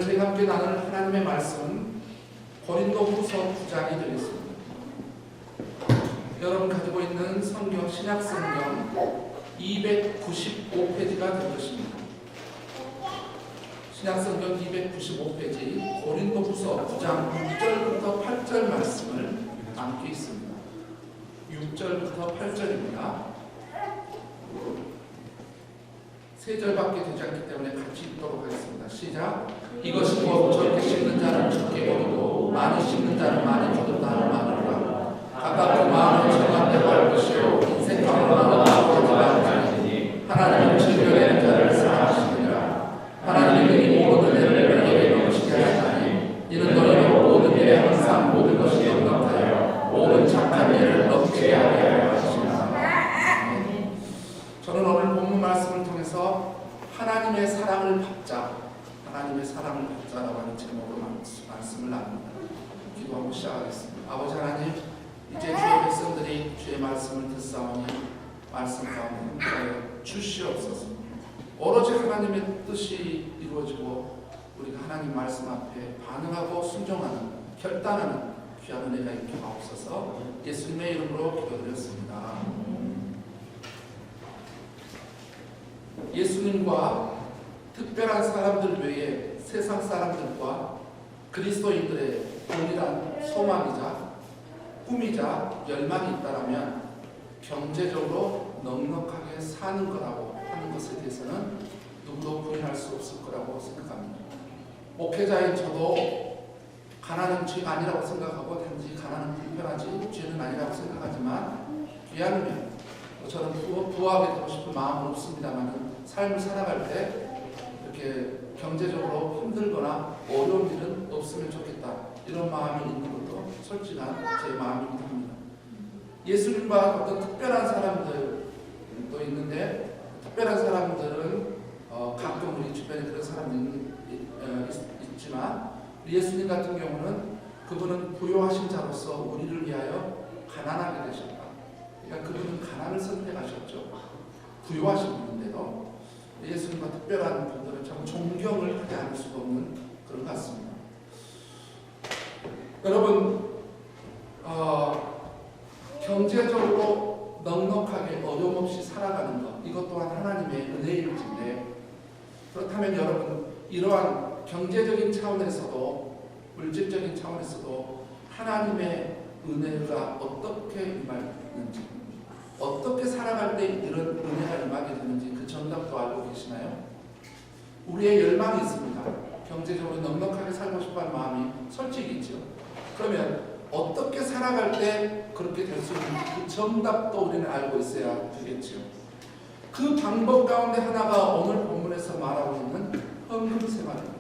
저희가 함께 나눌 하나님의 말씀은 고린도후서 9장이 되겠습니다. 여러분 가지고 있는 성경, 신약성경 295페이지가 될 것입니다. 신약성경 295페이지 고린도후서 9장 6절부터 8절 말씀을 담고 있습니다. 6절부터 8절입니다. 세 절밖에 되지 않기 때문에 같이 읽도록 하겠습니다. 시작. 이것이 곧 적게 씹는 자는 적게 거두고 많이 씹는 자는 많이 거둔다 하는 말이라. 각각 그 마음을 정함대로 할 것이요 인생 가운데 아버지 말하니 하나님은 즐겨내는 자를 사랑하시느니라. 하나님은 이 모든 은혜를 너희에게 넘치게 하시나니 이는 너희가 모든 일에 항상 모든 것이 넉넉하여 모든 착한 일을 넘치게 하려 하시니라. 저는 오늘 본문 말씀을 통해서 하나님의 사랑을 받자, 하나님의 사랑을 받자라고 하는 제목으로 말씀을 나눕니다. 기도하고 시작하겠습니다. 아버지 하나님, 이제 주의 백성들이 주의 말씀을 듣사오니 말씀 가운데 함께하여 주시옵소서. 오로지 하나님의 뜻이 이루어지고 우리가 하나님 말씀 앞에 반응하고 순종하는, 결단하는 귀한 은혜가 있게 하옵소서. 예수님의 이름으로 기도드렸습니다. 예수님과 특별한 사람들 외에 세상 사람들과 그리스도인들의 동일한 소망이자 꿈이자 열망이 있다면 경제적으로 넉넉하게 사는 거라고 하는 것에 대해서는 누구도 부인할 수 없을 거라고 생각합니다. 목회자인 저도 가난은 죄가 아니라고 생각하고 단지 가난은 불편하지 죄는 아니라고 생각하지만 귀한 면 저는 부하게 되고 싶은 마음은 없습니다만 삶을 살아갈 때 이렇게 경제적으로 힘들거나 어려운 일은 없으면 좋겠다, 이런 마음이 있는 것도 솔직한 제 마음이기도 합니다. 예수님과 어떤 특별한 사람들도 있는데 특별한 사람들은 가끔 우리 주변에 그런 사람들이 있지만 예수님 같은 경우는 그분은 부요하신 자로서 우리를 위하여 가난하게 되셨다. 그러니까 그분은 가난을 선택하셨죠. 부요하신 분인데도 예수님과 특별한 분들은 참 존경을 하지 않을 수가 없는 그런 것 같습니다. 여러분, 경제적으로 넉넉하게 어려움 없이 살아가는 것, 이것 또한 하나님의 은혜일 텐데, 그렇다면 여러분, 이러한 경제적인 차원에서도 물질적인 차원에서도 하나님의 은혜가 어떻게 임하는지, 어떻게 살아갈 때 이런 은혜가 임하게 되는지 그 정답도 알고 계시나요? 우리의 열망이 있습니다. 경제적으로 넉넉하게 살고 싶어하는 마음이 솔직히 있죠. 그러면 어떻게 살아갈 때 그렇게 될 수 있는지 그 정답도 우리는 알고 있어야 되겠죠. 그 방법 가운데 하나가 오늘 본문에서 말하고 있는 헌금생활입니다.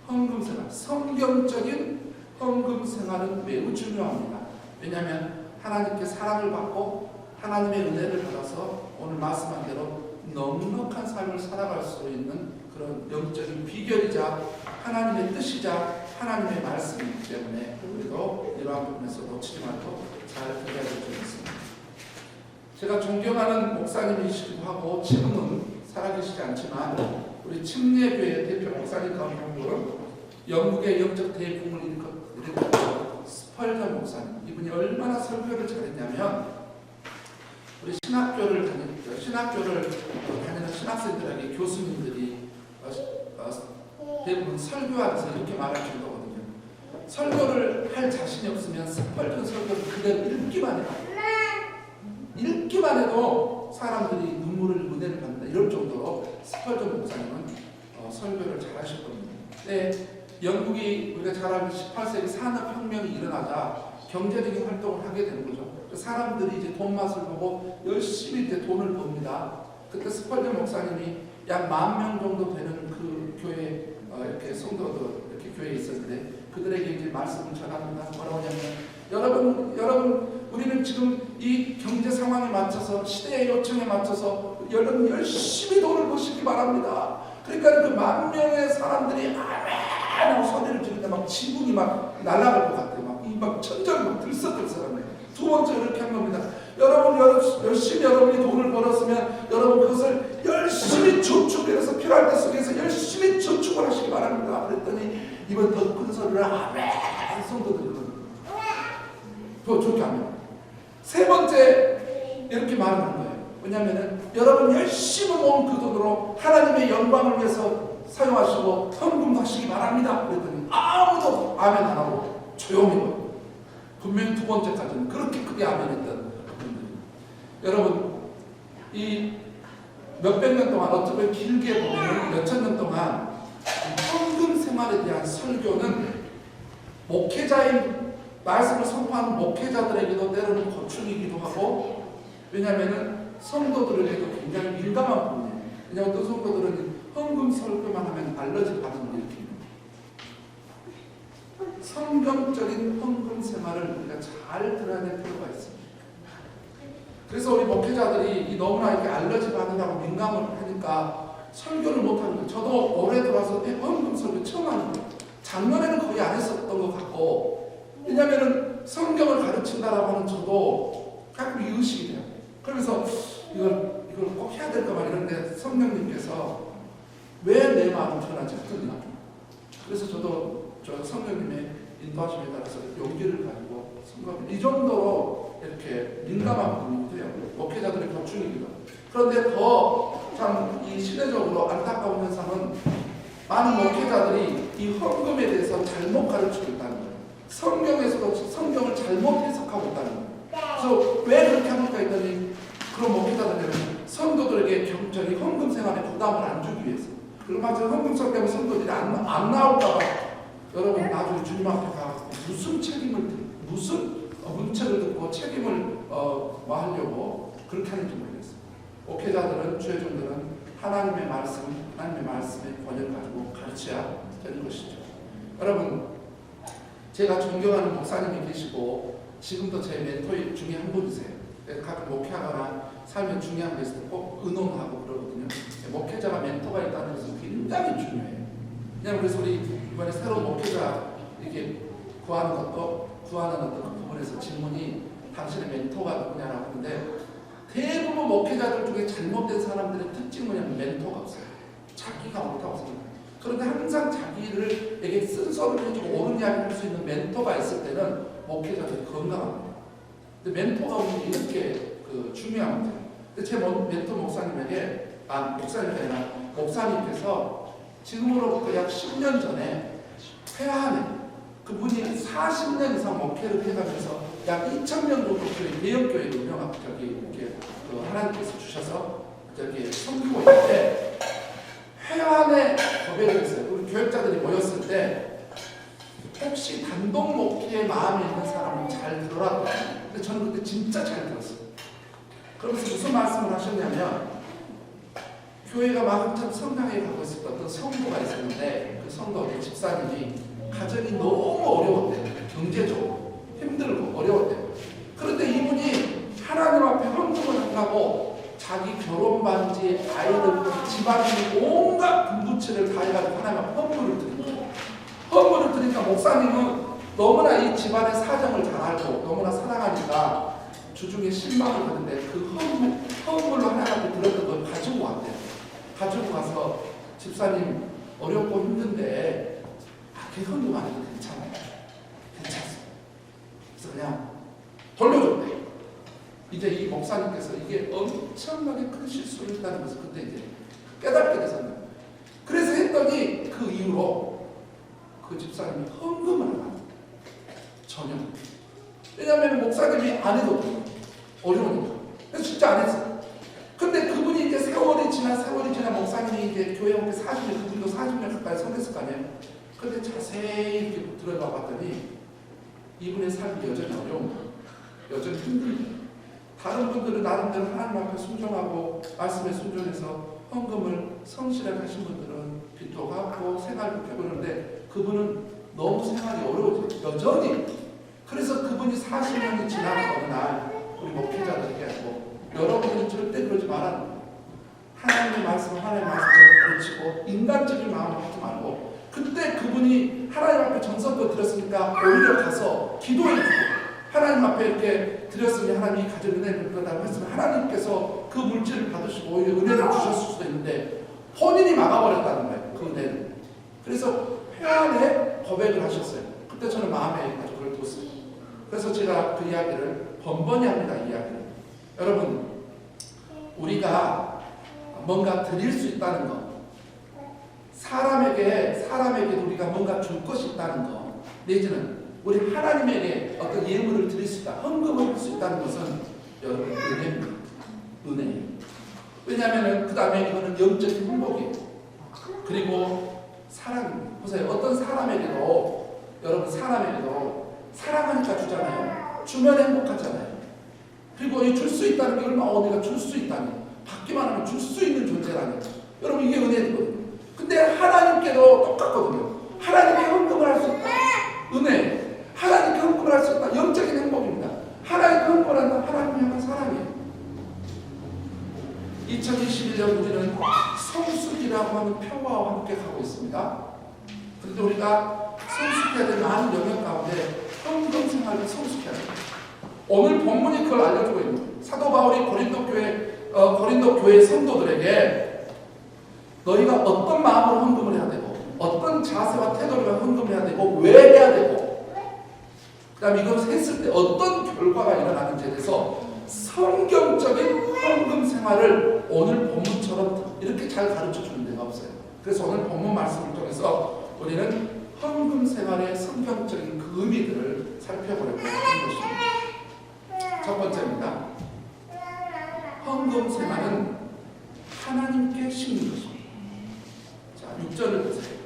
헌금생활, 성경적인 헌금생활은 매우 중요합니다. 왜냐하면 하나님께 사랑을 받고 하나님의 은혜를 받아서 오늘 말씀한 대로 넉넉한 삶을 살아갈 수 있는 그런 영적인 비결이자 하나님의 뜻이자 하나님의 말씀이기 때문에 우리도 이러한 부분에서 놓치지 말고 잘 들어야 될 줄 믿습니다. 제가 존경하는 목사님이시기도 하고 지금은 살아계시지 않지만 우리 침례교회 대표 목사님 가운데 한 분, 영국의 영적 대풍을 일으켰던 스펄전 목사님, 이분이 얼마나 설교를 잘했냐면 우리 신학교를 다니는 신학생들에게 교수님들이 대부분 설교하면서 이렇게 말할 정도거든요. 설교를 할 자신이 없으면 스펄전 설교를 그대로 읽기만 해도 사람들이 은혜를 받는다, 이럴 정도로 스펄전 목사님은 설교를 잘 하셨거든요. 네, 영국이 우리가 잘 알고 18세기 산업혁명이 일어나자 경제적인 활동을 하게 되는 거죠. 사람들이 이제 돈 맛을 보고 열심히 이제 돈을 법니다. 그때 스펄전 목사님이 약 10,000명 정도 되는 그 교회 이렇게 성도들 이렇게 교회에 있었는데 그들에게 이제 말씀을 전합니다. 뭐라고 하냐면 여러분 우리는 지금 이 경제 상황에 맞춰서 시대의 요청에 맞춰서 여러분 열심히 돈을 버시기 바랍니다. 그러니까 그 10,000명의 사람들이 아멘 하고 소리를 지르는데 막 지붕이 막 날아갈 것 같아요. 막 천장이 막 들썩들썩합니다. 두 번째 이렇게 한 겁니다. 여러분 열심히 여러분이 돈을 벌었으면 여러분 그것을 열심히 저축 저축해서 필요할 때 쓰기 위해서 열심히 저축을 하시기 바랍니다. 그랬더니 이번 더 큰 소리를 아멘 성도들이 더 좋게 합니다. 세 번째 이렇게 말하는 거예요. 왜냐하면 여러분 열심히 모은 그 돈으로 하나님의 영광을 위해서 사용하시고 헌금도 하시기 바랍니다. 그랬더니 아무도 아멘 안 하고 조용히 거예요. 분명히 두 번째까지는 그렇게 크게 아멘했던 분들이. 여러분 이 몇백 년 동안 어쩌면 길게 보면 몇천 년 동안 헌금 생활에 대한 설교는 목회자인 말씀을 선포하는 목회자들에게도 때로는 고충이기도 하고, 왜냐하면 성도들에게도 굉장히 민감한 부분이에요. 왜냐하면 어떤 성도들은 헌금 설교만 하면 알러지 반응을 일으킵니다. 성경적인 헌금 생활을 우리가 잘 들어야 될 필요가 있습니다. 그래서 우리 목회자들이 너무나 이렇게 알러지 반응하고 민감을 하니까 설교를 못하는 거예요. 저도 올해 들어와서 헌금 설교 처음 하는 거예요. 작년에는 거의 안 했었던 것 같고, 왜냐하면 성경을 가르친다라고 하는 저도 가끔 의식이 돼요. 그러면서 이걸 꼭 해야 될까 말 이런데 성령님께서 왜 내 마음을 전하지 않느냐. 그래서 저도 저 성령님의 인도하심에 따라서 용기를 가지고 성경을 이 정도로 이렇게 민감한 부분이 돼요. 목회자들의 고충이기도. 그런데 더 참 이 시대적으로 안타까운 현상은 많은 목회자들이 이 헌금에 대해서 잘못 가르치고 있다는 거예요. 성경에서도 성경을 잘못 해석하고 있다는 거예요. 그래서 왜 그렇게 합니까 했더니 그런 목회자들은 성도들에게 경전이 헌금 생활에 부담을 안 주기 위해서. 그리고 마치 헌금 설교하면 성도들이 안 나올까 봐 여러분 나중에 주님 앞에 가서 무슨 책임을 무슨 문체를 듣고 책임을 하려고 그렇게 하는지 모르겠어요. 목회자들은 주의 종들은 하나님의 말씀의 권위를 가지고 가르쳐야 되는 것이죠. 여러분 제가 존경하는 목사님이 계시고 지금도 제 멘토 중에 한 분이세요. 가끔 목회하거나 삶에 중요한 게 있을 때 꼭 의논하고 그러거든요. 목회자가 멘토가 있다는 것은 굉장히 중요해요. 왜냐하면 그래서 우리 이번에 새로운 목회자 이렇게 구하는 어떤 그 부분에서 질문이 당신의 멘토가 누구냐라고 하는데 대부분 목회자들 중에 잘못된 사람들의 특징은 뭐냐면 멘토가 없어요. 자기가 옳다고 생각해요. 그런데 항상 자기에게 쓴소리를 해주고 옳은 이야기를 할 수 있는 멘토가 있을 때는 목회자들이 건강합니다. 근데 멘토가 오면 이렇게 중요한 거예요. 근데 제 멘토 목사님에게 목사님께서 지금으로부터 약 10년 전에 회화하네 그분이 40년 이상 목회를 해가면서 약 2,000명 정도 대형교회 운영하고 이렇게 하나님께서 주셔서 섬기고 있는데 회환의 고백을 했어요. 우리 교역자들이 모였을 때 혹시 단독 목회에 마음이 있는 사람은 잘 들어라. 근데 저는 그때 진짜 잘 들었어요. 그러면서 무슨 말씀을 하셨냐면 교회가 막 한참 성장해 가고 있을 때 어떤 성도가 있었는데 그 성도의 집사님이 가정이 너무 어려웠대요. 경제적으로 힘들고 어려웠대요. 그런데 이분이 하나님 앞에 헌금을 한다고 자기 결혼 반지, 아이들, 집안의 온갖 분부치를 다 해가지고 하나님 앞에 헌금을 드린 거예요. 헌금을 드리니까 목사님은 너무나 이 집안의 사정을 잘 알고 너무나 사랑하니까 주중에 실망을 하는데 그 헌금으로 하나님 앞에 드렸던 걸 가지고 왔대요. 가지고 가서 집사님 어렵고 힘든데 그 헌금 안 해도 괜찮아요. 괜찮습니다. 그래서 그냥 돌려줬대요. 이제 이 목사님께서 이게 엄청나게 큰 실수를 했다는 것을 그때 이제 깨닫게 되셨네요. 그래서 했더니 그 이후로 그 집사님이 헌금을 안 합니다. 전혀. 왜냐하면 목사님이 안 해도 어려우니까. 그래서 진짜 안 했어요. 근데 그분이 이제 세월이 지나 목사님이 이제 교회 온 게 40년, 그분도 40년 가까이 선했을 거 아니에요. 근데 자세히 이렇게 들어가 봤더니 이분의 삶이 여전히 어려운 거예요. 여전히 힘들죠. 다른 분들은 나름대로 하나님 앞에 순종하고 말씀에 순종해서 헌금을 성실하게 하신 분들은 빚도 갚고 생활도 펴보는데 그분은 너무 생활이 어려워져요. 여전히. 그래서 그분이 40년이 지난 어느 날 우리 목회자들에게 하고 여러분들은 절대 그러지 말라는 거예요. 하나님의 말씀을 가르치고 인간적인 마음을 하지 말고 그때 그분이 하나님 앞에 정성껏 드렸으니까 오히려 가서 기도해주고 하나님 앞에 이렇게 드렸으니 하나님이 가진 은혜를 베풀었다고 했으면 하나님께서 그 물질을 받으시고 오히려 은혜를 주셨을 수도 있는데 본인이 막아버렸다는 거예요. 그 은혜를. 그래서 회안에 고백을 하셨어요. 그때 저는 마음에 아주 그걸 뒀어요. 그래서 제가 그 이야기를 번번이 합니다. 이 이야기를. 여러분, 우리가 뭔가 드릴 수 있다는 것, 사람에게 우리가 뭔가 줄 것이 있다는 것, 내지는 우리 하나님에게 어떤 예물을 드릴 수 있다, 헌금을 할 수 있다는 것은 여러분 은혜입니다. 은혜예요. 왜냐하면 그 다음에 이거는 영적인 행복이에요. 그리고 사랑입니다. 보세요. 어떤 사람에게도, 여러분 사람에게도 사랑하니까 주잖아요. 주면 행복하잖아요. 그리고 이 줄 수 있다는 게 얼마나 내가 줄 수 있다니, 받기만 하면 줄 수 있는 존재라니. 여러분 이게 은혜거든요. 근데 하나님께도 똑같거든요. 하나님께 헌금을 할 수 있다. 은혜. 하나님께 헌금을 할 수 있다. 영적인 행복입니다. 하나님께 헌금을 한다. 하나님이 향한 사랑이에요. 2021년 우리는 성숙이라고 하는 표어와 함께 가고 있습니다. 그런데 우리가 성숙해야 될 많은 영역 가운데 헌금 생활을 성숙해야 돼요. 오늘 본문이 그걸 알려주고 있는 거예요. 사도 바울이 고린도 교회 성도들에게 너희가 어떤 마음으로 헌금을 해야 되고, 어떤 자세와 태도로 헌금을 해야 되고, 왜 해야 되고, 그 다음에 이걸 했을 때 어떤 결과가 일어나는지에 대해서 성경적인 헌금 생활을 오늘 본문처럼 이렇게 잘 가르쳐 주는 데가 없어요. 그래서 오늘 본문 말씀을 통해서 우리는 헌금 생활의 성경적인 그 의미들을 살펴보려고 하는 것입니다. 첫 번째입니다. 헌금 생활은 하나님께 심는 것입니다. 자, 6절을 보세요.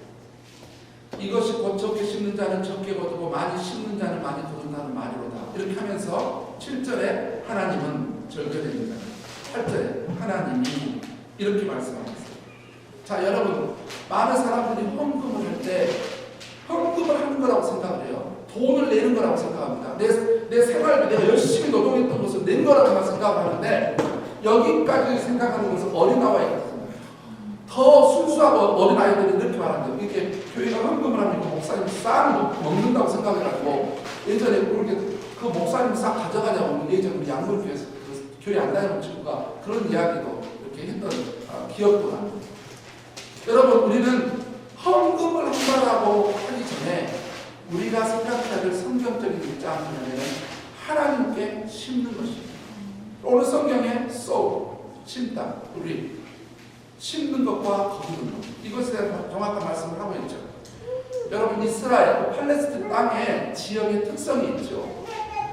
이것이 곧 적게 심는 자는 적게 거두고 많이 심는 자는 많이 거둔다는 말이로다. 이렇게 하면서 7절에 하나님은 절견입니다. 8절에 하나님이 이렇게 말씀하셨어요. 자, 여러분, 많은 사람들이 헌금을 할 때 헌금을 하는 거라고 생각을 해요. 돈을 내는 거라고 생각합니다. 내 생활비, 내가 열심히 노동했던 것을 낸 거라고 생각을 하는데, 여기까지 생각하는 것은 어린아이가 있습니다. 더 순수하고 어린아이들은 이렇게 말합니다. 이렇게 교회가 헌금을 하면 목사님 싹 먹는다고 생각해가지고, 예전에 그렇게 그 목사님 싹 가져가냐고 예전에 양물교회에서 교회 안 다니는 친구가 그런 이야기도 이렇게 했던 기억도 납니다. 여러분, 우리는 헌금을 한다라고 하기 전에 우리가 생각해야 될 성경적인 입장은 뭐냐면 하나님께 심는 것입니다. 오늘 성경에 sow, 심다, 우리 심는 것과 거두는 것, 이것에 대한 정확한 말씀을 하고 있죠. 여러분, 이스라엘, 팔레스틴 땅에 지역의 특성이 있죠.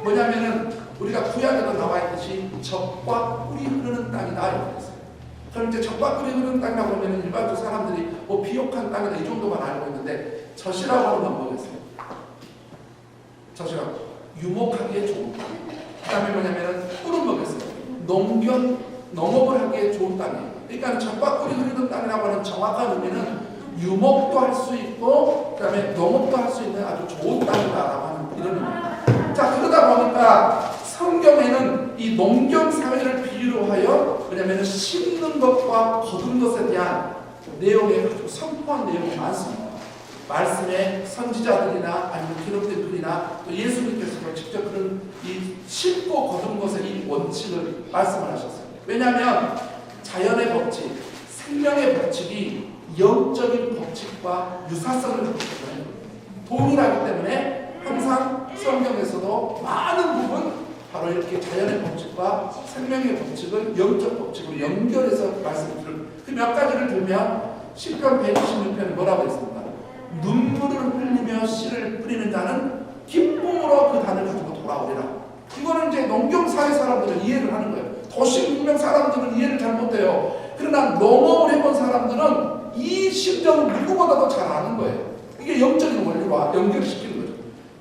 뭐냐면은 우리가 구약에도 나와 있듯이 젖과 꿀이 흐르는 땅이다 이렇게 했어요. 그럼 이제 젖과 꿀이 흐르는 땅이라고 하면 일반적 사람들이 뭐 비옥한 땅이다 이 정도만 알고 있는데, 젖이라고 하는 건 뭐겠어요? 젖이라고 유목하기에 좋은 땅. 그 다음에 뭐냐면은 꿀은 뭐겠어요? 농업을 하기에 좋은 땅이에요. 그러니까 젖과 꿀이 흐르는 땅이라고 하는 정확한 의미는 유목도 할 수 있고, 그 다음에 농업도 할 수 있는 아주 좋은 땅이다라고 하는 이런 의미입니다. 자, 그러다 보니까 성경에는 이 농경 사회를 비유로 하여, 왜냐하면 심는 것과 거두는 것에 대한 내용에 아주 선포한 내용이 많습니다. 말씀에 선지자들이나 아니면 기록된 글이나 또 예수님께서도 직접 그런 이 심고 거두는 것의 이 원칙을 말씀을 하셨어요. 왜냐하면 자연의 법칙, 생명의 법칙이 영적인 법칙과 유사성을 갖기 때문에, 동일하기 때문에 항상 성경에서도 많은 부분 바로 이렇게 자연의 법칙과 생명의 법칙을 영적 법칙으로 연결해서 말씀을 드립니다. 그 몇 가지를 들면 시편 126편에 뭐라고 했습니까? 눈물을 흘리며 씨를 뿌리는 자는 기쁨으로 그 단을 가지고 돌아오리라. 이거는 이제 농경사회 사람들은 이해를 하는 거예요. 도시 문명 사람들은 이해를 잘 못해요. 그러나 농업을 해본 사람들은 이 심정을 누구보다도 잘 아는 거예요. 이게 영적인 원리와 연결시키는 거죠.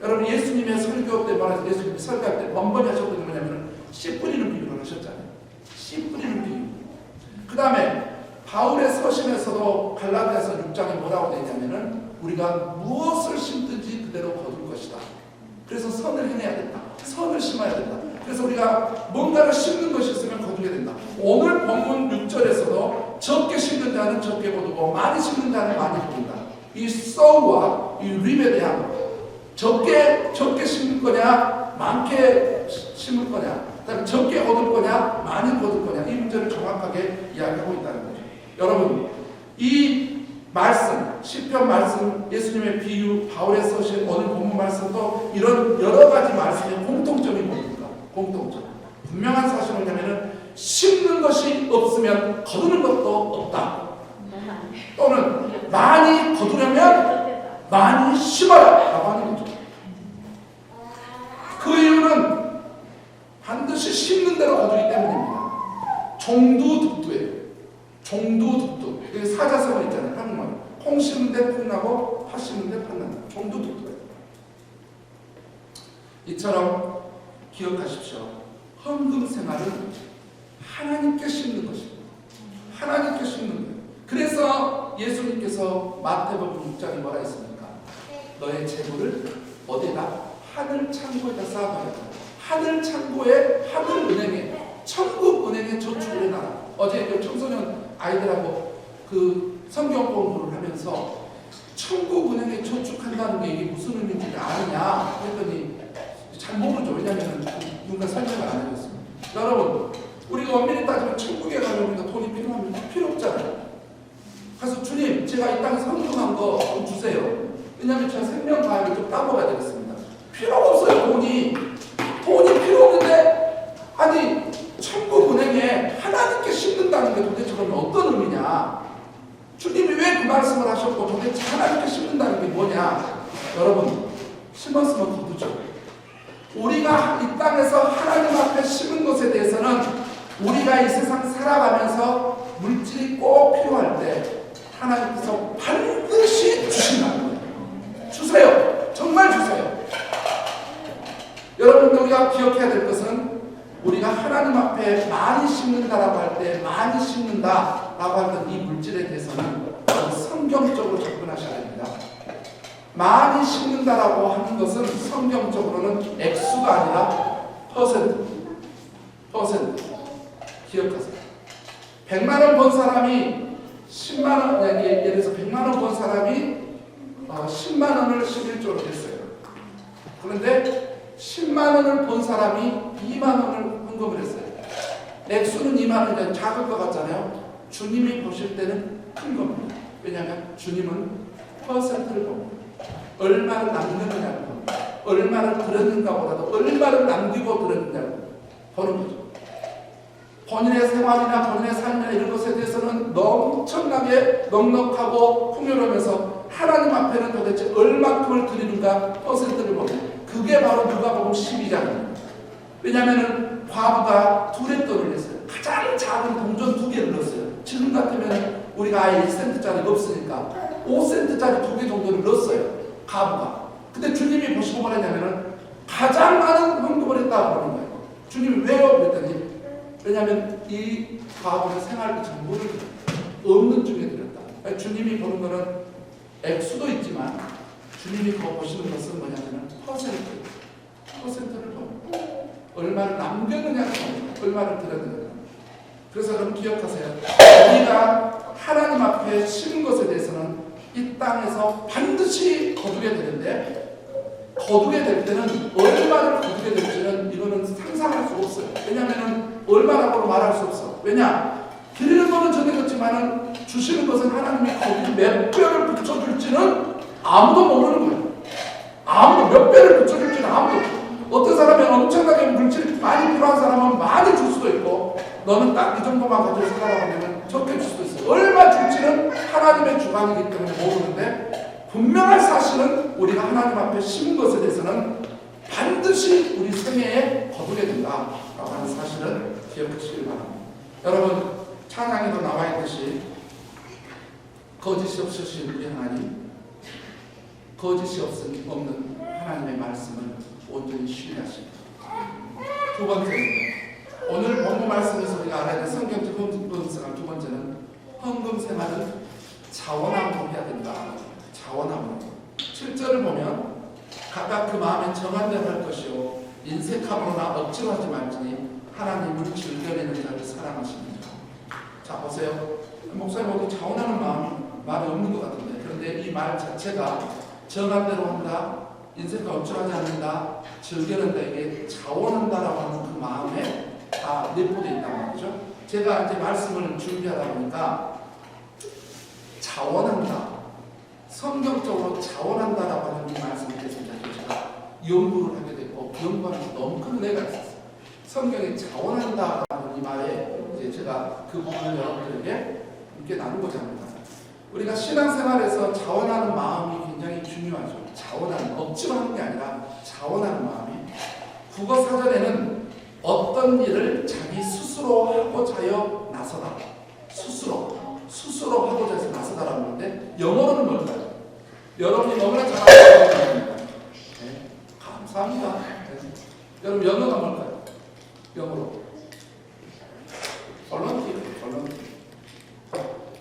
여러분, 예수님의 설교 때 말해서 예수님이 설교할 때 번번이 하셨던 게 뭐냐면 씨 뿌리는 비유를 하셨잖아요. 씨 뿌리는 비유. 그 다음에 바울의 서신에서도 갈라디아서 6장에 뭐라고 되어 있냐면은 우리가 무엇을 심든지 그대로 거둘 것이다. 그래서 선을 행해야 된다. 선을 심어야 된다. 그래서 우리가 뭔가를 심는 것이 있으면 거두게 된다. 오늘 본문 6절에서도 적게 심는 자는 적게 거두고 많이 심는 자는 많이 거둔다. 이 sow와 이 reap에 대한 적게 심을 거냐, 많게 심을 거냐, 그다음에 적게 거둘 거냐, 많이 거둘 거냐, 이 문제를 정확하게 이야기하고 있다는 거죠. 여러분, 이 말씀, 시편 말씀, 예수님의 비유, 바울의 서신, 오늘 본문 말씀도 이런 여러 가지 말씀의 공통점이 뭡니까? 공통점. 분명한 사실은 뭐냐면은 심는 것이 없으면 거두는 것도 없다. 또는 많이 거두려면 많이 심어라 라고 하는 거죠. 그 이유는 반드시 심는 대로 거두기 때문입니다. 종두득두예요. 종두득두. 여기 사자성어 있잖아요. 한국말. 콩 심는 데 콩나고 팥 심는 데 팥난다. 종두득두예요. 이처럼 기억하십시오. 헌금 생활은 하나님께 심는 것입니다. 하나님께 심는 거예요. 그래서 예수님께서 마태복음 6장에 뭐라 했습니까? 너의 재물을 어디다? 하늘 창고에다 쌓아버려라. 하늘 창고에, 하늘 은행에, 천국 은행에 저축을 해놔라. 어제 그 청소년 아이들하고 그 성경 공부를 하면서 천국 은행에 저축한다는 게 이게 무슨 의미인지 아느냐 했더니 잘 모르죠. 왜냐하면 누군가 설명을 안 해줬습니다. 여러분, 우리가 엄밀히 따지면 천국에 가면 우리가 돈이 필요합니까? 필요 없잖아요. 그래서 주님, 제가 이 땅에서 헌금한 거 좀 주세요. 왜냐하면 제가 생명가액을 좀 따먹어야 되겠습니다. 필요가 없어요. 돈이 필요 없는데, 아니 천국 은행에 하나님께 심는다는 게 도대체 그러면 어떤 의미냐? 주님이 왜 그 말씀을 하셨고 도대체 하나님께 심는다는 게 뭐냐? 여러분, 심었으면 거두죠. 우리가 이 땅에서 하나님 앞에 심은 것에 대해서는 우리가 이 세상 살아가면서 물질이 꼭 필요할 때 하나님께서 반드시 주신다는 거예요. 주세요. 정말 주세요. 여러분들, 우리가 기억해야 될 것은 우리가 하나님 앞에 많이 심는다라고 할 때 많이 심는다라고 하던 이 물질에 대해서는 성경적으로 접근하셔야 됩니다. 많이 심는다라고 하는 것은 성경적으로는 액수가 아니라 퍼센트. 기억하세요. 100만 원 번 사람이 10만 원, 예를 들어서 100만 원 번 사람이 10만 원을 11조로 했어요. 그런데 10만 원을 번 사람이 2만 원을 헌금을 했어요. 액수는 2만 원이 작을 것 같잖아요. 주님이 보실 때는 큰 겁니다. 왜냐하면 주님은 퍼센트를 봅니다. 얼마를 남겼느냐고 봅니다. 얼마를 들었는가 보다도 얼마를 남기고 들었느냐고 보는 거죠. 본인의 생활이나 본인의 삶이나 이런 것에 대해서는 엄청나게 넉넉하고 풍요로우면서 하나님 앞에는 도대체 얼마큼을 드리는가 퍼센트를 봅니다. 그게 바로 누가복음 12장입니다. 왜냐하면 과부가 두렛돈을 냈어요. 가장 작은 동전 2개를 넣었어요. 지금 같으면 우리가 아예 1센트짜리가 없으니까 5센트짜리 2개 정도를 넣었어요. 과부가. 근데 주님이 보시고 뭐랬냐면은 가장 많은 헌금을 했다고 하는 거예요. 주님이 왜요? 그랬더니 왜냐하면 이 과부는 생활비 전부를 없는 중에 드렸다. 주님이 보는 거는 액수도 있지만 주님이 보시는 것은 뭐냐면 퍼센트를 보는 얼마를 남겼느냐가 얼마를 드렸느냐. 그래서 여러분 기억하세요. 우리가 하나님 앞에 심은 것에 대해서는 이 땅에서 반드시 거두게 되는데, 거두게 될 때는 얼마를 거두게 될지는 이거는 상상할 수 없어요. 왜냐하면 얼마라고 말할 수 없어. 왜냐? 드리는 것은 정해졌지만은 주시는 것은 하나님이 거기 몇 배를 붙여줄지는 아무도 모르는 거예요. 아무도 몇 배를 붙여줄지는 아무도. 어떤 사람은 엄청나게 물질이 많이 필요한 사람은 많이 줄 수도 있고, 너는 딱 이 정도만 가지고 살아가면 적게 줄 수도 있어요. 얼마 줄지는 하나님의 주관이기 때문에 모르는데, 분명한 사실은 우리가 하나님 앞에 심은 것에 대해서는 반드시 우리 생애에 거두게 된다라고 하는 사실을 기억하시길 바랍니다. 여러분, 찬양에도 나와 있듯이 거짓이 없으신 우리 하나님, 거짓이 없는 하나님의 말씀을 온전히 신뢰하십니다. 두 번째입니다. 오늘 본문 말씀에서 우리가 알아야 될 성경적 헌금 생활 두 번째는 헌금 생활은 자원함으로 해야 된다. 자원함으로. 7절을 보면 각각 그 마음에 정한 대로 할 것이요 인색함으로나 억지로 하지 말지니 하나님은 즐겨내는 자를 사랑하십니다. 자 보세요. 목사님 어디 자원하는 말이 없는 것 같은데, 그런데 이 말 자체가 정한 대로 한다, 인색과 억지로 하지 않는다, 즐겨낸다, 이게 자원한다라고 하는 그 마음에 다 내포되어 있단 말이죠. 제가 이제 말씀을 준비하다 보니까 자원한다. 성경적으로 자원한다라고 하는 이 말씀에 대해서 제가 연구를 하게 됐고 연구하면서 너무 큰 은혜가 있었어요. 성경에 자원한다라는 이 말에 이제 제가 그 부분을 여러분들에게 함께 나누고자 합니다. 우리가 신앙생활에서 자원하는 마음이 굉장히 중요하죠. 자원하는, 억지로 하는 게 아니라 자원하는 마음이. 국어사전에는 어떤 일을 자기 스스로 하고자 하여 나서다. 스스로 하고자 해서 나서다라고 하는데 영어로는 뭘까요? 여러분이 너무나 잘 아는 겁니다. 네, 감사합니다. 네. 여러분 영어가 뭘까요? 영어로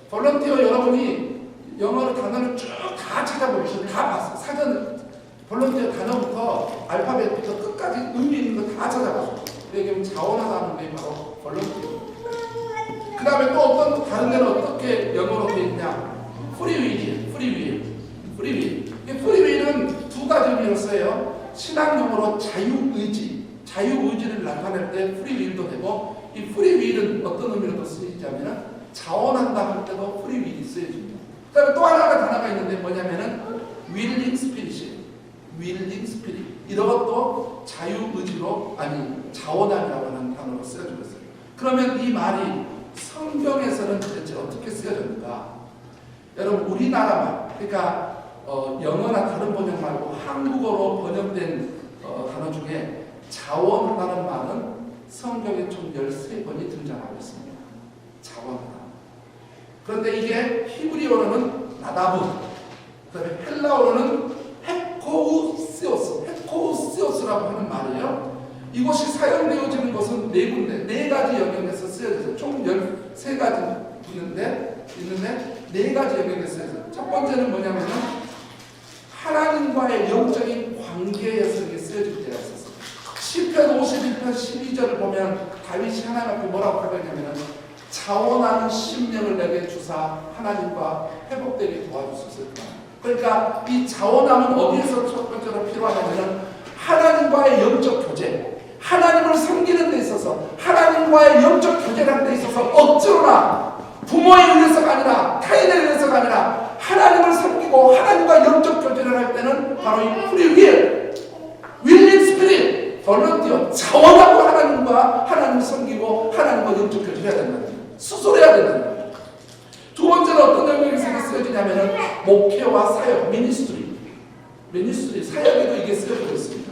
볼런티어 여러분이 영어로 단어를 쭉 다 찾아보시면 다 봤어요. 사전 볼런티어 단어부터 알파벳부터 끝까지 의미 있는 거 다 찾아봤어요. 여기 자원하다는 게 바로 볼런티어. 그 다음에 또 어떤 다른 데는 어떻게 영어로 되어 있냐? 프리윌. 프리윌은 두 가지 의미로 써요. 신학 용어로 자유의지를 나타낼 때 프리윌도 되고, 이 프리윌은 어떤 의미로 쓰이냐면 자원한다 할 때도 프리윌이 쓰여집니다. 그 다음에 또 하나가 단어가 있는데 뭐냐면은 윌링 스피릿. 이것도 자유의지로 자원함이라고 하는 단어로 쓰여지고 있어요. 그러면 이 말이 성경에서는 도대체 어떻게 쓰여졌는가? 여러분 우리나라만, 그러니까 영어나 다른 번역 말고 한국어로 번역된 단어 중에 자원하다는 말은 성경에 총 13번이 등장하고 있습니다. 자원하다. 그런데 이게 히브리어로는 나다브, 그다음에 헬라어로는 헤코우시오스라고 하는 말이에요. 이것이 사용되어지는 것은 네 군데, 네 가지 영역에서 쓰여져요. 총 13가지 있는데 네 가지 영역에서 쓰여져요. 첫 번째는 뭐냐면은 하나님과의 영적인 관계에서 이게 쓰여질 때가 있었어요. 시편 51편 12절을 보면 다윗이 하나님 앞에 뭐라고 하냐면은 자원하는 심령을 내게 주사 하나님과 회복되게 도와주소서. 그러니까 이 자원함은 어디에서 첫 번째로 필요하냐면 하나님과의 영적 교제, 하나님을 섬기는 데 있어서, 하나님과의 영적 교제라는 데 있어서 억지로나 부모에 의해서가 아니라 타인에 의해서가 아니라 하나님을 섬기고 하나님과 영적 교제를 할 때는 바로 이 프리윌, 윌링 스피릿, 볼런티어, 자원하고 하나님을 섬기고 하나님과 영적 교제를 해야 된다는 거예요. 스스로 해야 된다는 거예요. 두 번째는 어떤 영역에서 쓰여지냐면은 목회와 사역, 미니스트리, 사역에도 이게 쓰여지고 있습니다.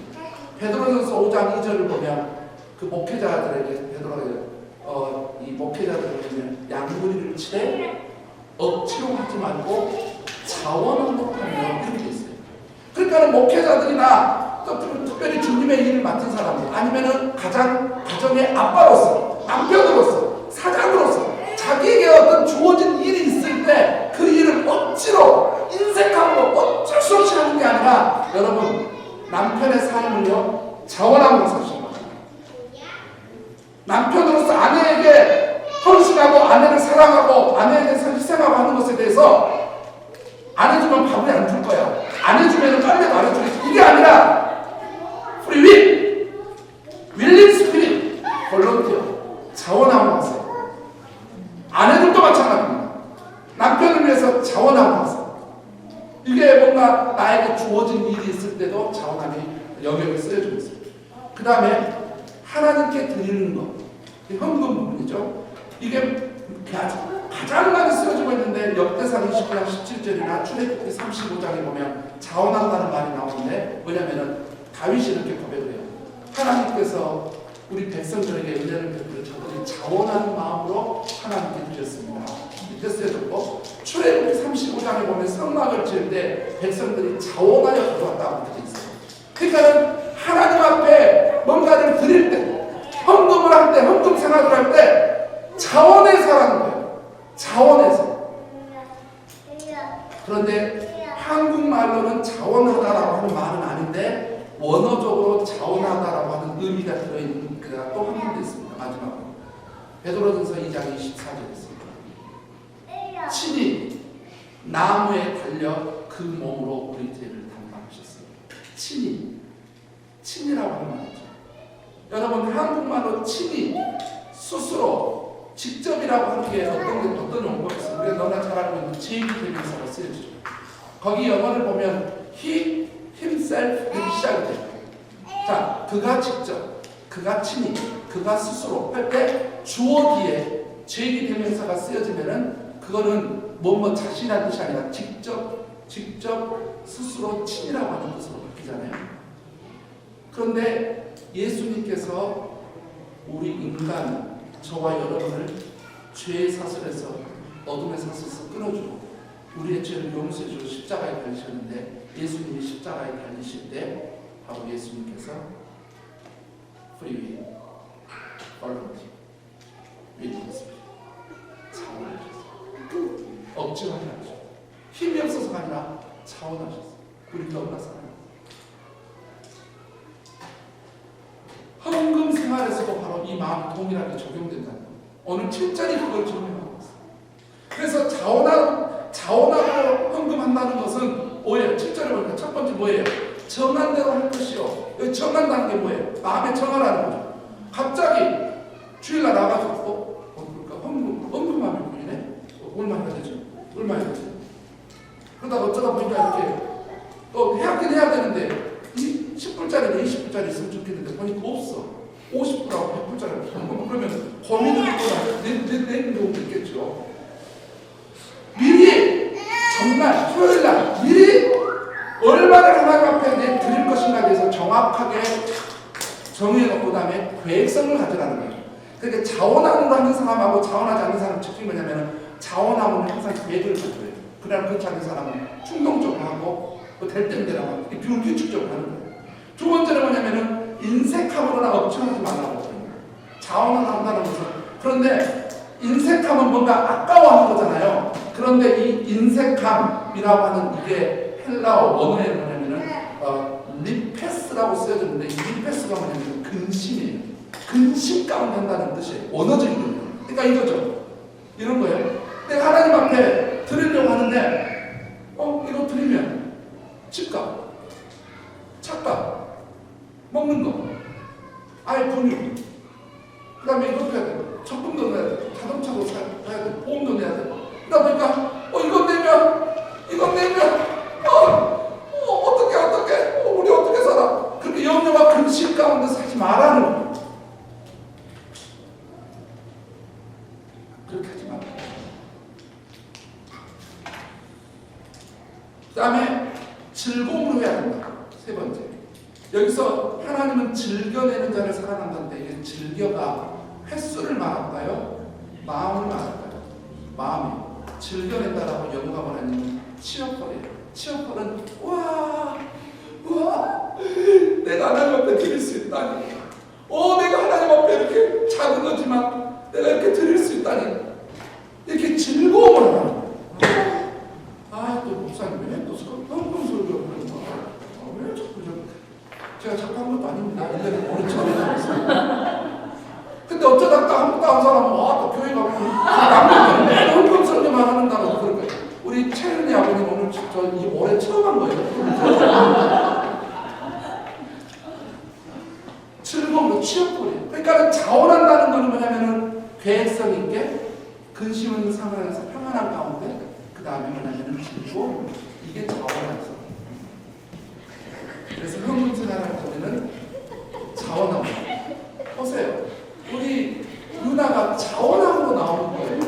베드로전서 5장 2절을 보면 그 목회자들에게 베드로가 이 목회자들을 보면 양무리를 치되 억지로 하지 말고 자원을 하며 이렇게 돼 있어요. 그러니까 목회자들이나 또 특별히 주님의 일을 맡은 사람들, 아니면은 가정의 아빠로서, 남편으로서, 사장으로서 자기에게 어떤 주어진 일이 있을 때 그 일을 억지로 인색함으로 어쩔 수 없이 하는 게 아니라, 여러분 남편의 삶을요 자원함으로 사시는 거예요. 남편으로서 아내에게 헌신하고 아내를 사랑하고 아내에 대해서 희생하고 하는 것에 대해서 안 해주면 밥을 안 줄 거야. 안 해주면 빨리 말해주겠지. 이게 아니라 프리윌, 윌링 스피릿, 볼런티어, 자원함으로 하세요. 아내들도 마찬가지입니다. 남편을 위해서 자원하고 하세요. 이게 뭔가 나에게 주어진 일이 있을 때도 자원함이 영역에 쓰여지고 있습니다. 그 다음에 하나님께 드리는 것, 헌금 부분이죠. 이게 가장 많이 쓰여지고 있는데 역대상 20장 17절이나 출애굽기 35장에 보면 자원한다는 말이 나오는데 뭐냐면은 다윗이 이렇게 고백을 해요. 하나님께서 우리 백성들에게 은혜를 베풀어 저들이 자원하는 마음으로 하나님께 드렸습니다. 이때 쓰여졌고, 출애굽기 35장에 보면 성막을 지을 때 백성들이 자원하여 가져왔다고 되어 있어요. 그러니까 하나님 앞에 뭔가를 드릴 때, 헌금을 할 때, 헌금 생활을 할 때 자원해서 하는 거예요. 자원해서. 그런데 한국말로는 자원하다라고 하는 말은 아닌데 원어적으로 자원하다라고 하는 의미가 들어있는 그가 또 한 군데 있습니다. 마지막으로 베드로전서 2장 24절에 있습니다. 친히 나무에 달려 그 몸으로 우리 죄를 담당하셨어요. 친히라고 하는 말이죠. 여러분 한국말로 친히, 스스로, 직접이라고 하는 게 어떤 용어가 있어요. 우리가 너무나 잘 알고 있는 제2대명사가 쓰여지죠. 거기 영어를 보면 he, himself이 시작이 돼요. 자, 그가 직접, 그가 친히, 그가 스스로 할 때 주어 뒤에 제2대명사가 쓰여지면은 그거는 뭐뭐 자신이라는 뜻이 아니라 직접 스스로 친이라고 하는 뜻으로 바뀌잖아요. 그런데 예수님께서 우리 인간, 저와 여러분을 죄의 사슬에서 어둠의 사슬에서 끊어주고 우리의 죄를 용서해주고 십자가에 달리셨는데, 예수님이 십자가에 달리실 때 바로 예수님께서 free will, volunteer, witness, 차원하셨어요. 억지로 하지 않으셨어요. 힘이 없어서가 아니라 차원하셨어요. 우리 너무나 사랑합니다. 헌금 생활에서도 바로 이 마음이 동일하게 적용된다는 거예요. 오늘 7절이 그걸 증명하고 있어요. 그래서 자원하고 헌금한다는 것은 뭐예요? 7절에 보니까 첫 번째 뭐예요? 정한 대로 할 것이요. 여기 정한다는 게 뭐예요? 마음에 정하라는 거죠. 갑자기 주일날 나가서 그러니까 헌금하면 보이네? 얼마 해야 되죠? 얼마 해야 되죠? 그러다가 어쩌다 보니까 이렇게 해야 되는데 10불짜리, 20불짜리 있으면 좋겠는데 보니까 없어. 50불하고 100불짜리 그러면 고민을 하거나 내는 경우도 있겠죠. 미리 정말 토요일날 미리 얼마를 하나님 앞에 내 드릴 것인가에 대해서 정확하게 정해놓고 그다음에 계획성을 가져라는 거예요. 그러니까 자원함으로 하는 사람하고 자원하지 않는 사람 특징이 뭐냐면 자원함은 항상 계획을 가져요. 그러나 그렇지 않은 사람은 충동적으로 하고 될 때는 되라고 비규칙적으로 하는 거예요. 두 번째는 뭐냐면은 인색함으로나 억지하지 말라고 하는 거예요. 자원을 한다는 것은. 그런데 인색함은 뭔가 아까워하는 거잖아요. 그런데 이 인색함이라고 하는 이게 헬라어 언어에 뭐냐면은 리페스라고 쓰여졌는데, 이 리페스가 뭐냐면 근심이에요. 근심 가운데 한다는 뜻이에요. 언어적인 거예요. 그러니까 이거죠. 이런 거예요. 내가 하나님 앞에 드리려고 하는데 이거 드리면 집값, 차값, 먹는 거, 아예 분유, 그 다음에 이것도 해야 돼. 적금도 내야 돼. 자동차도 사야 돼. 보험도 내야 돼. 그러다 보니까 이건 내면 어떻게 우리 어떻게 살아? 그렇게 염려와 근심 가운데 살지 말라는 거예요. 그렇게 하지 말라. 그 다음에 즐거움으로 해야 된다. 세 번째, 여기서 하나님은 즐겨내는 자를 사랑한다는데, 이게 즐겨가 횟수를 말할까요? 마음을 말할까요? 마음이 즐겨낸다라고 영감을 하는 치어펄이에요. 치어펄은 우와 내가 하나님 앞에 드릴 수 있다니, 내가 하나님 앞에 이렇게 작은 거지만 내가 이렇게 드릴 수 있다니, 이렇게 즐거움을 하는 거예요. 또 목사님 왜 또 헌금 설교를 하는 거야? 왜 자꾸 제가 자꾸 한 것도 아닙니다. 1년에 오래 처음 해봤어요. 근데 어쩌다가 한국도 한 사람은 또 교회 가면 매일 헌금 설교만 한다고 그럴 거예요. 우리 최은희 아버님 오늘 이 올해 처음 한 거예요. 즐거움으로 취업거리예요. 그러니까 자원한다는 거는 뭐냐면은 계획성 있게 근심 없는 상황에서 평안한 가운데, 그 다음에 뭐냐면은 즐거움, 이게 자원하죠. 그래서 헌금 생활할 때는 자원하고 보세요. 우리 누나가 자원하고 나오는 거예요.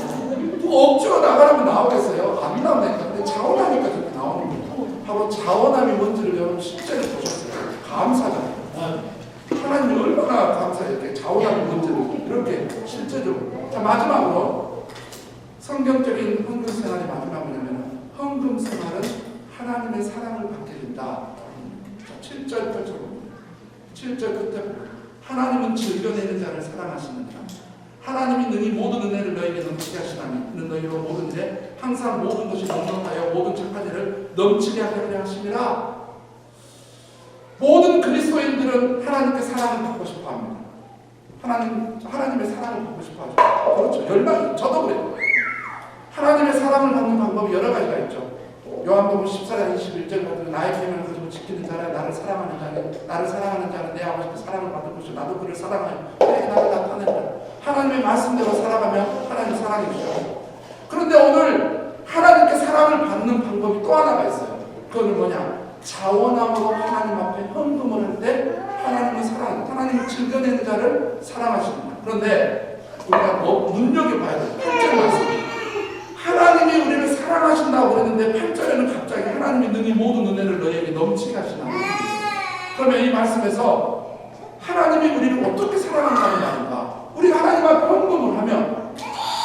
또 억지로 나가라면 나오겠어요? 안 나오니까. 근데 자원하니까 저렇게 나오는 거예요. 바로 자원함이 뭔지를 여러분 실제로 보셨어요. 감사잖아요. 하나님이 얼마나 감사해요. 이렇게 자원함이 뭔지를 이렇게 실제적으로. 자, 마지막으로 성경적인 헌금 생활의 마지막 뭐냐면, 헌금 생활은 하나님의 사랑을 받게 된다. 7절 7절 끝에 하나님은 즐겨내는 자를 사랑하시느니라. 하나님이 능히 모든 은혜를 너에게 넘치게 하시나니 이는 너희로 모든 일 항상 모든 것이 넉넉하여 모든 착한 일을 넘치게 하려 하심이라. 모든 그리스도인들은 하나님께 사랑을 받고 싶어 합니다. 하나님의 사랑을 받고 싶어 하죠. 그렇죠. 열망이, 저도 그래요. 하나님의 사랑을 받는 방법이 여러 가지가 있죠. 요한복음 14장 21절 같은 나의 계명을 가지고 지키는 자라 나를 사랑하는 자는 내 아버지께 사랑을 받을 것이요 나도 그를 사랑하여 그에게 나를 나타내리라. 하나님의 말씀대로 살아가면 하나님 사랑해 주셔. 그런데 오늘 하나님께 사랑을 받는 방법이 또 하나가 있어요. 그건 뭐냐? 자원함으로 하나님 앞에 헌금을 할 때 하나님을 즐겨내는 자를 사랑하시는 거예요. 그런데 우리가 눈여겨봐야 돼요. 8절 말씀. 하나님이 우리를 사랑하신다고 그랬는데 8절에는 갑자기 하나님이 능히 모든 은혜를 너희에게 넘치게 하시나. 그러면 이 말씀에서 하나님이 우리를 어떻게 사랑한다는 말인가? 우리가 하나님 앞에 헌금을 하면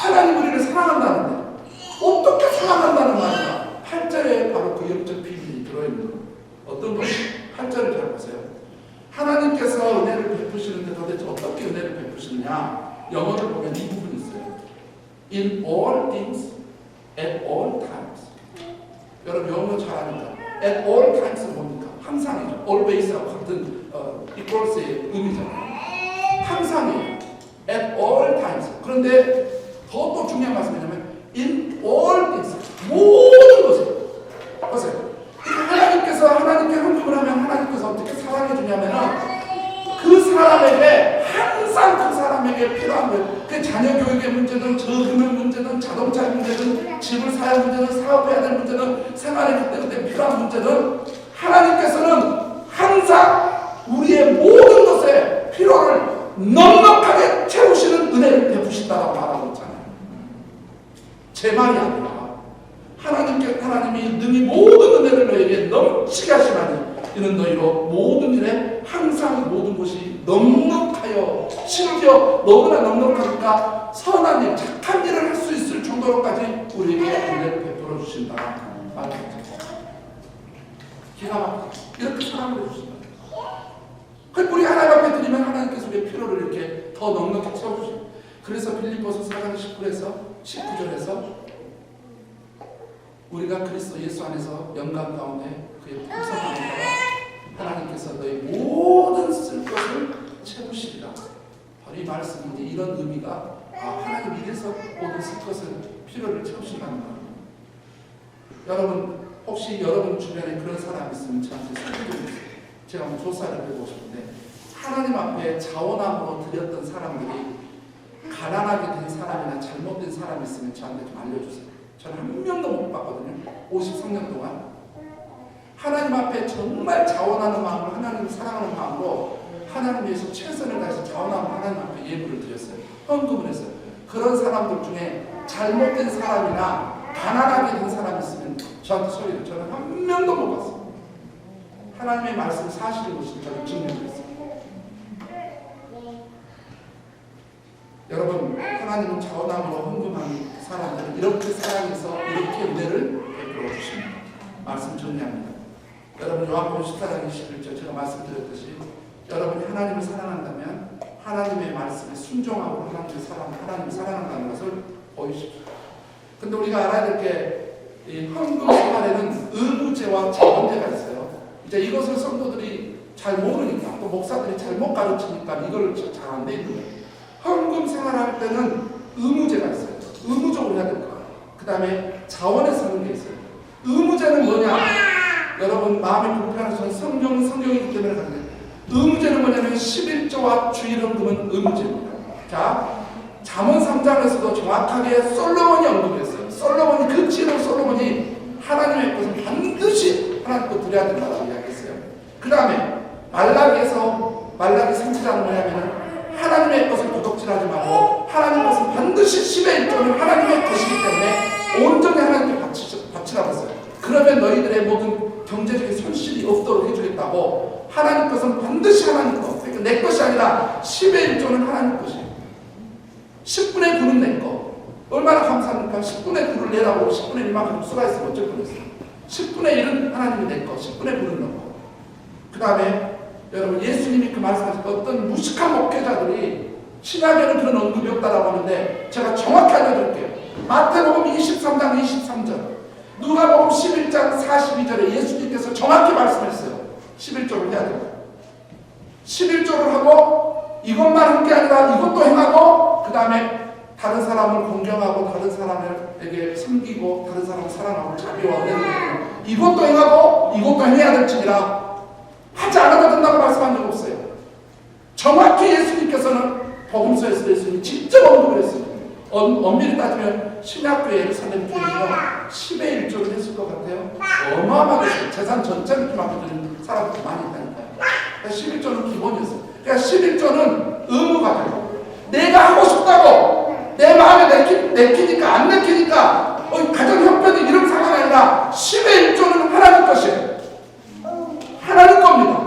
하나님 우리를 사랑한다는데 어떻게 사랑한다는 말인가? 8절에 바로 그 영적 비밀이 들어있는 거예요. 어떤 것이? 8절을 잘 보세요. 하나님께서 은혜를 베푸시는데 도대체 어떻게 은혜를 베푸시느냐? 영어를 보면 이 부분이 있어요. In all things, at all times. 여러분 영어 잘 아니까 at all times은 뭡니까? 항상이죠. always하고 같은 equals의 의미잖아요. 항상이에요. at all times. 그런데 더 중요한 말씀이 뭐냐면 in all things. 모든 것을 보세요. 하나님께서 하나님께 헌금을 하면 하나님께서 어떻게 사랑해 주냐면은 그 사람에게 항상 그 사람에게 필요한 거예요. 그 자녀 교육의 문제든 저금의 문제든 자동차 문제든 집을 사야 문제든 사업해야 될 문제든 생활에 그때그때 필요한 문제든 하나님께서는 항상 우리의 모든 것에 필요를 넉넉하게 채우시는 은혜를 베푸신다고 말하고 있잖아요. 제 말이 아니라 하나님이 능히 모든 은혜를 너에게 넘치게 하시나니 이는 너희로 모든 일에 항상 모든 것이 넉넉하여 심지어 너무나 넉넉하니까 선한 일, 착한 일을 할 수 있을 정도로까지 우리에게 은혜를 베풀어 주신다 말합니다. 기가 막히게 이렇게 사랑을 해주신다. 우리 하나님 앞에 드리면 하나님께서 우리의 필요를 이렇게 더 넉넉히 채워주십니다. 그래서 빌립보서 4장 19절에서 우리가 그리스도 예수 안에서 영광 가운데 그의 풍성함을 따라 하나님께서 너의 모든 쓸 것을 채우시리라. 바로 이 말씀이 이제 이런 의미가 하나님 이래서 모든 쓸 것을 필요를 채우신다는 겁니다. 여러분 혹시 여러분 주변에 그런 사람이 있으면 저한테 소개 좀 해주세요. 제가 한번 조사를 해보고 싶은데 하나님 앞에 자원함으로 드렸던 사람들이 가난하게 된 사람이나 잘못된 사람이 있으면 저한테 좀 알려주세요. 저는 한 명도 못 봤거든요. 53년 동안 하나님 앞에 정말 자원하는 마음으로 하나님을 사랑하는 마음으로 하나님 위해서 최선을 다해서 자원하고 하나님 앞에 예물을 드렸어요. 헌금을 했어요. 그런 사람들 중에 잘못된 사람이나 가난하게 된 사람이 있으면 저한테 소리를 저는 한 명도 못 봤어요. 하나님의 말씀 사실인 것을 저는 증명했어요. 여러분 하나님은 자원함으로 헌금하는 사람들은 이렇게 사랑해서 이렇게 은혜를 베풀어 주십니다. 말씀 정리합니다. 여러분 요한복음 14장 21절 제가 말씀드렸듯이 여러분이 하나님을 사랑한다면 하나님의 말씀에 순종하고 하나님을 사랑한다는 것을 보이십시오. 근데 우리가 알아야 될 게 이 헌금 생활에는 의무제와 자원제가 있어요. 이제 이것을 성도들이 잘 모르니까 또 목사들이 잘못 가르치니까 이걸 잘 안 돼 있는 거예요. 헌금 생활할 때는 의무제가 있어요. 의무적으로 해야 될 거예요. 그 다음에 자원에 서는 게 있어요. 의무제는 뭐냐? 여러분 마음이 불편해서 성경은 성경이기 때문에 가는 거예요. 의무제는 뭐냐면 11조와 주일헌금은 의무제입니다. 자, 잠언 3장에서도 정확하게 솔로몬이 언급했어요. 솔로몬이 그 지혜로 솔로몬이 하나님의 것은 반드시 하나님 것 드려야 된다고 이야기했어요. 그 다음에 말라기 3장은 뭐냐면은 하나님의 것을 도둑질하지 말고 하나님의 것은 반드시 10의 1조는 하나님의 것이기 때문에 온전히 하나님께 바치라고 했어요. 그러면 너희들의 모든 경제적인 손실이 없도록 해주겠다고 하나님 것은 반드시 하나님 것. 그러니까 내 것이 아니라 10의 1조는 하나님 것이에요. 10분의 9는 내 것. 얼마나 감사합니까? 10분의 9를 내라고 10분의 1만 가지고 수가 있으면 어쩔 뻔했어요. 10분의 1은 하나님이 내 것, 10분의 9는 너 것. 그 다음에 여러분 예수님이 그 말씀하신 어떤 무식한 목회자들이 신약에는 그런 언급이 없다라고 하는데 제가 정확히 알려드릴게요. 마태복음 23장 23절 누가복음 11장 42절에 예수님께서 정확히 말씀했어요. 11조를 해야 됩니다. 11조를 하고 이것만 한 게 아니라 이것도 행하고 그 다음에 다른 사람을 공경하고 다른 사람에게 섬기고 다른 사람을 사랑하고 자비와 은혜를 이것도 행하고 이것도 해야 될지니라 하지 않아도 된다고 말씀한 적 없어요. 정확히 예수님께서는 복음서에서 예수님이 직접 언급을 했어요. 엄밀히 따지면 신약교회 예루살렘 교회는요 10의 1조를 했을 것 같아요. 어마어마하게 재산 전체를 맡겨드리는 사람들이 많이 있다니까요. 그러니까 11조는 기본이었어요. 그러니까 11조는 의무가 되고 내가 하고 싶다고 내 마음에 내키니까 안 내키니까 가정 형편이 이런 상황이 아니라 10의 1조는 하나님 것이에요. 하나님 겁니다.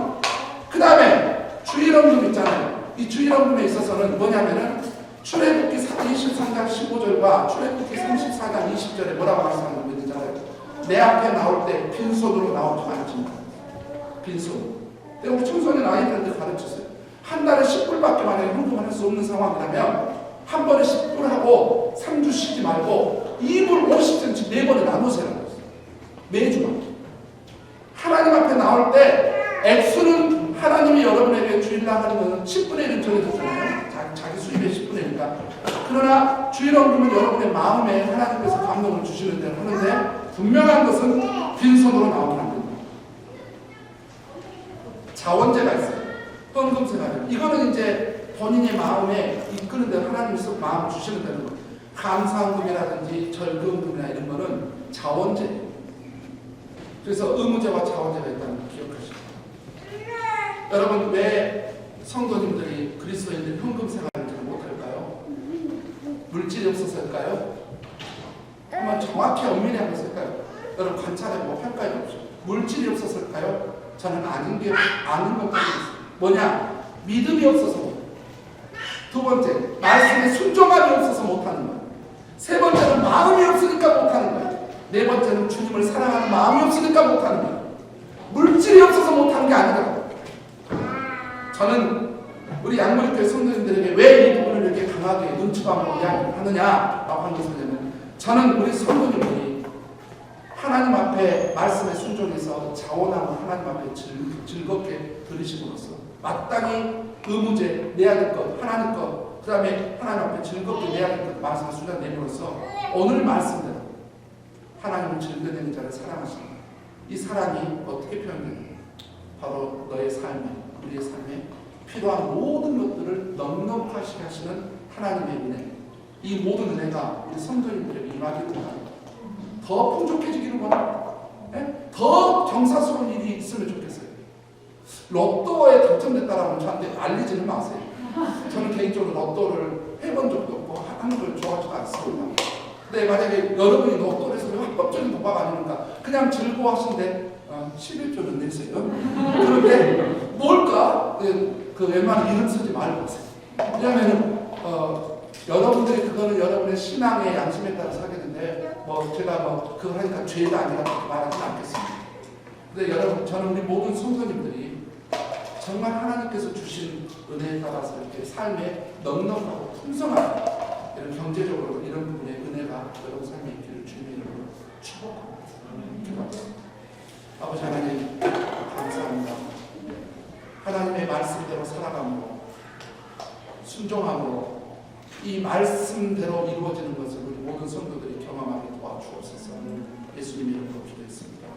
그 다음에 주일헌금 있잖아요. 이 주일헌금에 있어서는 뭐냐면은 출애굽기 23장 15절과 출애굽기 34장 20절에 뭐라고 말씀하는 거 있잖아요. 내 앞에 나올 때 빈손으로 나오지 말지. 빈손. 내가 우리 청소년 아이들한테 가르쳤어요. 한 달에 10불밖에 만약에 헌금을 할 수 없는 상황이라면 한 번에 10불 하고 3주 쉬지 말고 2불 50cm 4번에 나누세요. 매주만. 하나님 앞에 나올 때 액수는 하나님이 여러분에게 주일날 하는 것은 10분의 1은 정해졌잖아요. 자기 수입의 10분의 1이니까. 그러나 주일헌금은 여러분의 마음에 하나님께서 감동을 주시는 대로 하는데 분명한 것은 빈손으로 나오면 안 됩니다. 자원제가 있어요. 헌금세가 있어요. 이거는 이제 본인의 마음에 이끄는 대로 하나님께서 마음 주시는 대로 감사헌금이라든지 절금금이나 이런 거는 자원제예요. 그래서 의무제와 자원제가 있다는 걸 기억하시고 여러분 왜 성도님들이 그리스도인들이 헌금 생활을 잘 못할까요? 물질이 없어서일까요? 한번 정확히 엄밀히 한번 쓸까요? 여러분 관찰해보고 평가해 보십시오. 물질이 없어서일까요? 저는 아는 것 같아요. 뭐냐? 믿음이 없어서 못해요. 두 번째, 말씀에 순종함이 없어서 못하는 거예요. 세 번째는 마음이 없으니까 못하는 거예요. 네 번째는 주님을 사랑하는 마음이 없으니까 못하는 거예요. 물질이 없어서 못하는 게 아니라 저는 우리 양물교회 성도님들에게 왜 이 부분을 이렇게 강하게 눈치감으로 이야기하느냐라고 하는 것은 저는 우리 성도님들이 하나님 앞에 말씀에 순종해서 자원하고 하나님 앞에 즐겁게 들으심으로써 마땅히 의무제 내야 될 것, 하나님 것, 그 다음에 하나님 앞에 즐겁게 내야 될 것 말씀을 순간 내므로써 오늘 말씀대로 하나님을 즐겨내는 자를 사랑하십니다. 이 사랑이 어떻게 표현되느냐? 바로 너의 삶에, 우리의 삶에 필요한 모든 것들을 넉넉하시게 하시는 하나님의 은혜. 이 모든 은혜가 우리 성도님들에게 임하기를 원합니다. 더 풍족해지기를 원합니다. 네? 더 경사스러운 일이 있으면 좋겠어요. 로또에 당첨됐다라고 저한테 알리지는 마세요. 저는 개인적으로 로또를 해본 적도 없고 하는 걸 좋아하지도 않습니다. 근데 만약에 여러분이 로또를 해서 합법적인 도박 아닙니까? 그냥 즐거워하시는데 11조는 내세요. 그런데 뭘까? 그 웬만한 이름 쓰지 말고 하세요. 왜냐하면 여러분들이 그거는 여러분의 신앙의 양심에 따라서 하게 되는데 제가 그거 하니까 죄가 아니라 그렇게 말하지는 않겠습니다. 근데 여러분 저는 우리 모든 성도님들이 정말 하나님께서 주신 은혜에 따라서 이렇게 삶에 넉넉하고 풍성한 이런 경제적으로 이런 부분의 은혜가 여러분 삶에 있기를 주님의 이름으로 축복합니다. 아버지 하나님 감사합니다. 하나님의 말씀대로 살아감으로 순종함으로 이 말씀대로 이루어지는 것을 우리 모든 성도들이 경험하게 도와주옵소서. 예수님 이름으로 기도했습니다.